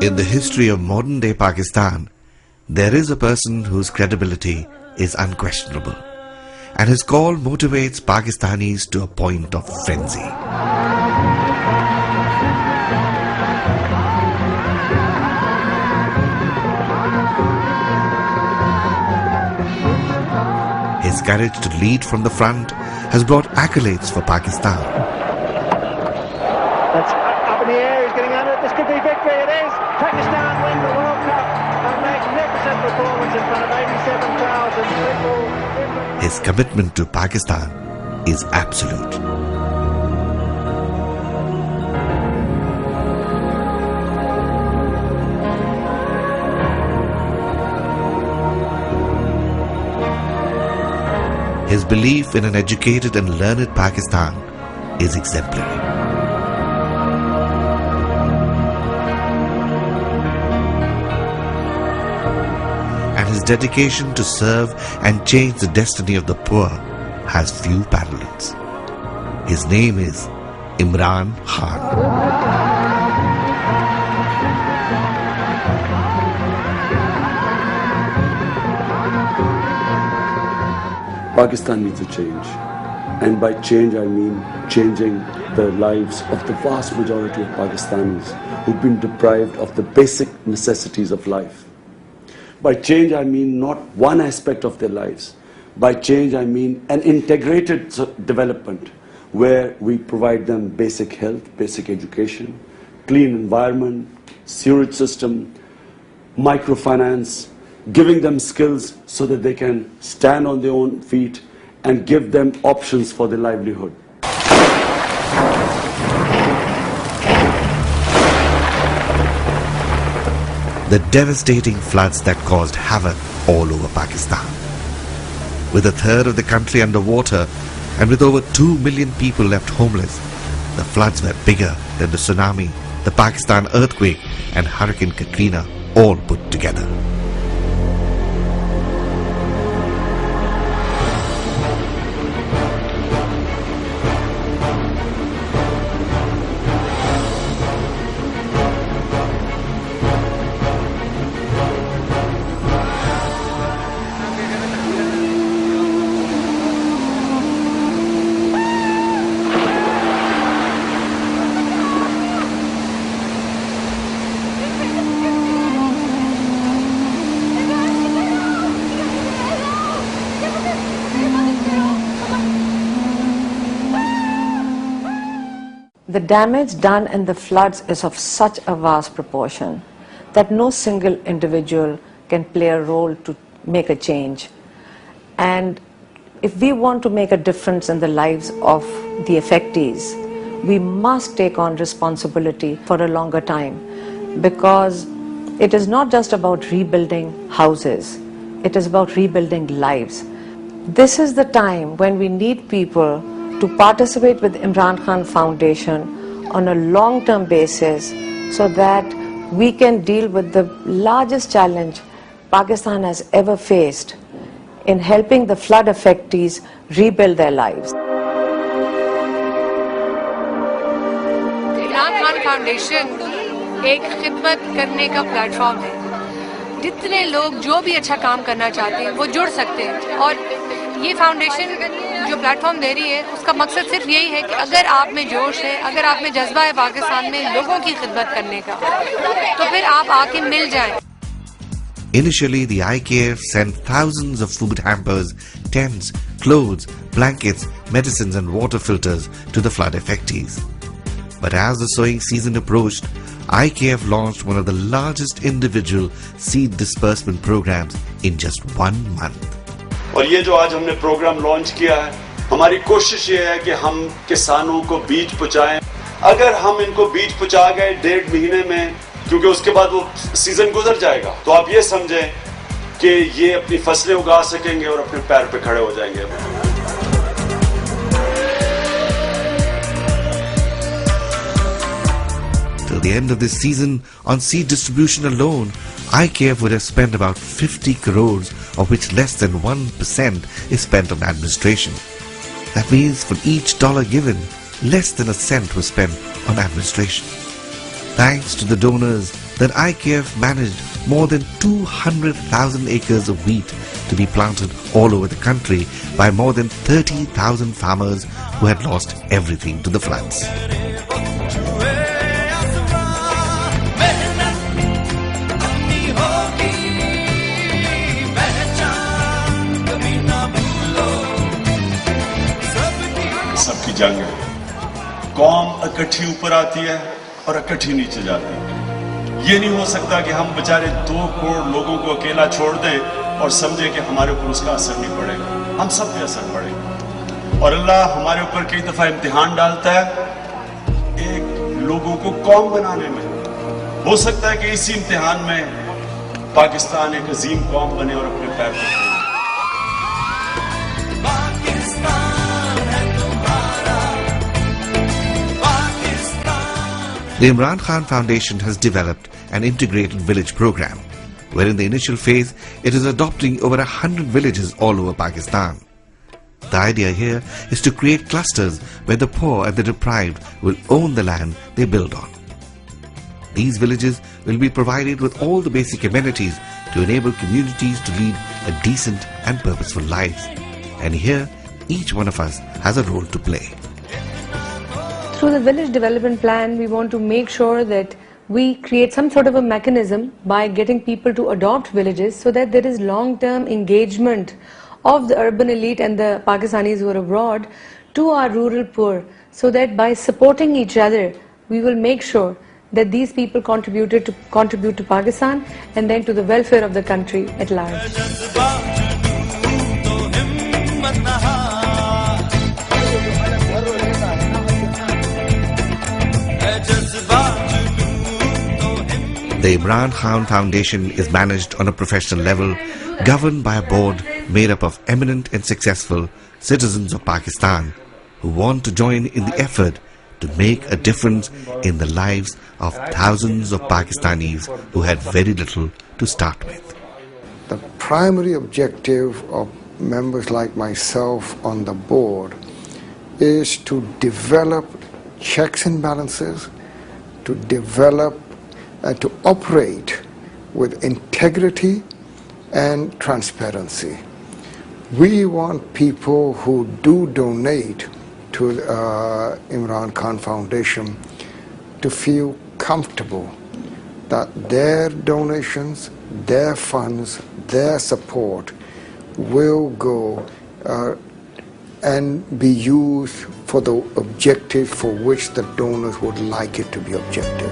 In the history of modern-day Pakistan, there is a person whose credibility is unquestionable, and his call motivates Pakistanis to a point of frenzy. His courage to lead from the front has brought accolades for Pakistan. That's up in the air, he's getting under it. This could be victory, it is. Pakistan win the World Cup. A magnificent performance in front of 87,000 people. His commitment to Pakistan is absolute. His belief in an educated and learned Pakistan is exemplary. And his dedication to serve and change the destiny of the poor has few parallels. His name is Imran Khan. Pakistan needs a change, and by change I mean changing the lives of the vast majority of Pakistanis who've been deprived of the basic necessities of life. By change I mean not one aspect of their lives. By change I mean an integrated development where we provide them basic health, basic education, clean environment, sewage system, microfinance, giving them skills so that they can stand on their own feet and give them options for their livelihood. The devastating floods that caused havoc all over Pakistan. With a third of the country underwater and with over 2 million people left homeless, the floods were bigger than the tsunami, the Pakistan earthquake and Hurricane Katrina all put together. The damage done in the floods is of such a vast proportion that no single individual can play a role to make a change. And if we want to make a difference in the lives of the affectees, we must take on responsibility for a longer time, because it is not just about rebuilding houses, it is about rebuilding lives. This is the time when we need people to participate with Imran Khan Foundation on a long-term basis so that we can deal with the largest challenge Pakistan has ever faced in helping the flood affectees rebuild their lives. Imran Khan foundation एक खिदमत करने का platform है। जितने लोग जो भी अच्छा काम करना चाहते हैं वो जुड़ सकते हैं, और ये फाउंडेशन जो प्लेटफॉर्म दे रही है उसका मकसद सिर्फ यही है कि अगर आप में जोश है, अगर आप में जज्बा है पाकिस्तान में लोगों की खिदमत करने का, तो फिर आप आके मिल जाएं। Initially, the IKF sent thousands of food hampers, tents, clothes, blankets, medicines and water filters to the flood affectees. But as the sowing season approached, IKF launched one of the largest individual seed disbursement programs in just 1 month. और ये जो आज हमने programme launch किया है, हमारी कोशिश ये है कि हम किसानों को बीज पहुंचाएं। अगर हम इनको बीज पहुंचा गए 1.5 महीने में, क्योंकि उसके बाद वो सीजन गुजर जाएगा, तो आप ये समझें कि ये अपनी फसलें उगा सकेंगे और अपने पैर पे खड़े हो जाएंगे। Till the end of this season, on seed distribution alone, IKF would have spent about 50 crores, of which less than 1% is spent on administration. That means for each dollar given, less than a cent was spent on administration. Thanks to the donors, that IKF managed more than 200,000 acres of wheat to be planted all over the country by more than 30,000 farmers who had lost everything to the floods. सबकी जंग है, कौम इकट्ठी ऊपर आती है और इकट्ठी नीचे जाती है। ये नहीं हो सकता कि हम बेचारे 2 करोड़ लोगों को अकेला छोड़ दें और समझें कि हमारे ऊपर उसका असर नहीं पड़ेगा। हम सब पे असर पड़ेगा और अल्लाह हमारे ऊपर कई दफा इम्तिहान डालता है एक लोगों को कौम बनाने में। हो सकता है कि इसी इम्तिहान में पाकिस्तान एक अजीम कौम बने और अपने पैर पर खड़े। The Imran Khan Foundation has developed an integrated village program, where in the initial phase it is adopting over 100 villages all over Pakistan. The idea here is to create clusters where the poor and the deprived will own the land they build on. These villages will be provided with all the basic amenities to enable communities to lead a decent and purposeful lives. And here, each one of us has a role to play. Through the village development plan, we want to make sure that we create some sort of a mechanism by getting people to adopt villages so that there is long-term engagement of the urban elite and the Pakistanis who are abroad to our rural poor, so that by supporting each other, we will make sure that these people contribute to Pakistan and then to the welfare of the country at large. The Imran Khan Foundation is managed on a professional level, governed by a board made up of eminent and successful citizens of Pakistan who want to join in the effort to make a difference in the lives of thousands of Pakistanis who had very little to start with. The primary objective of members like myself on the board is to develop checks and balances, to develop and to operate with integrity and transparency. We want people who do donate to the Imran Khan Foundation to feel comfortable that their donations, their funds, their support will go and be used for the objective for which the donors would like it to be objective.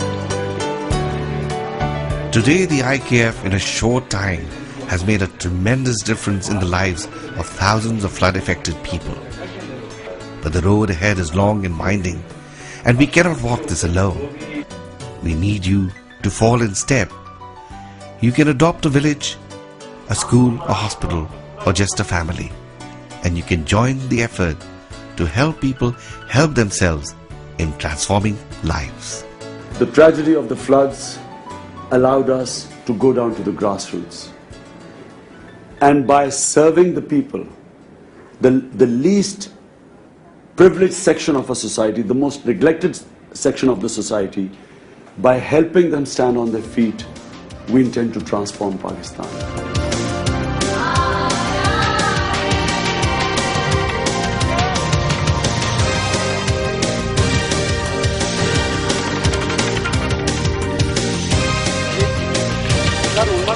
Today, the IKF in a short time has made a tremendous difference in the lives of thousands of flood-affected people. But the road ahead is long and winding, and we cannot walk this alone. We need you to fall in step. You can adopt a village, a school, a hospital, or just a family, and you can join the effort to help people help themselves in transforming lives. The tragedy of the floods allowed us to go down to the grassroots. And by serving the people, the least privileged section of a society, the most neglected section of the society, by helping them stand on their feet, we intend to transform Pakistan. Umar